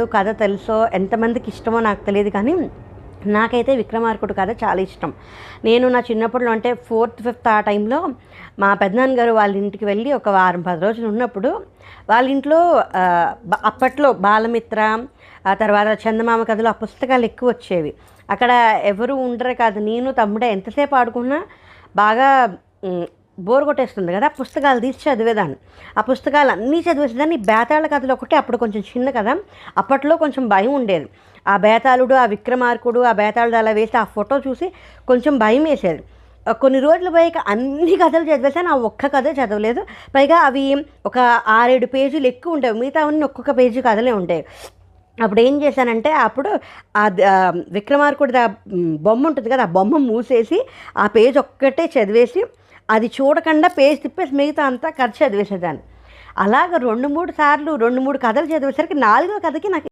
చిన్నప్పుడు కథ తెలుసో ఎంతమందికి ఇష్టమో నాకు తెలియదు, కానీ నాకైతే విక్రమార్కుడు కథ చాలా ఇష్టం. నేను నా చిన్నప్పుడు అంటే 4th 5th ఆ టైంలో మా పెద్దనాన్నగారు వాళ్ళ ఇంటికి వెళ్ళి ఒక వారం 10 రోజులు ఉన్నప్పుడు వాళ్ళ ఇంట్లో అప్పట్లో బాలమిత్ర, ఆ తర్వాత చందమామ కథలు, ఆ పుస్తకాలు ఎక్కువ వచ్చేవి. అక్కడ ఎవరు ఉండరే కాదు, నేను తమ్ముడే ఎంతసేపు ఆడుకున్నా బాగా బోర్ కొట్టేస్తుంది కదా, పుస్తకాలు తీసి చదివేదాన్ని. ఆ పుస్తకాలు అన్నీ చదివేసేదాన్ని. బేతాళ కథలు ఒకటి అప్పుడు కొంచెం చిన్న కదా, అప్పట్లో కొంచెం భయం ఉండేది. ఆ బేతాళుడు, ఆ విక్రమార్కుడు, ఆ బేతాళుడు అలా వేసి ఆ ఫోటో చూసి కొంచెం భయం వేసేది. కొన్ని రోజులు పోయాక అన్ని కథలు చదివేసాను, ఆ ఒక్క కథ చదవలేదు. పైగా అవి ఒక 6-7 పేజీలు ఎక్కువ ఉండేవి, మిగతా అన్నీ ఒక్కొక్క పేజీ కథలే ఉండేవి. అప్పుడు ఏం చేశానంటే, అప్పుడు విక్రమార్కుడి బొమ్మ ఉంటుంది కదా, ఆ బొమ్మ మూసేసి ఆ పేజ్ ఒక్కటే చదివేసి అది చూడకుండా పేజ్ తిప్పేసి మిగతా అంతా కథ చదివేసేదాన్ని. అలాగ 2-3 సార్లు 2-3 కథలు చదివేసరికి 4వ కథకి నాకు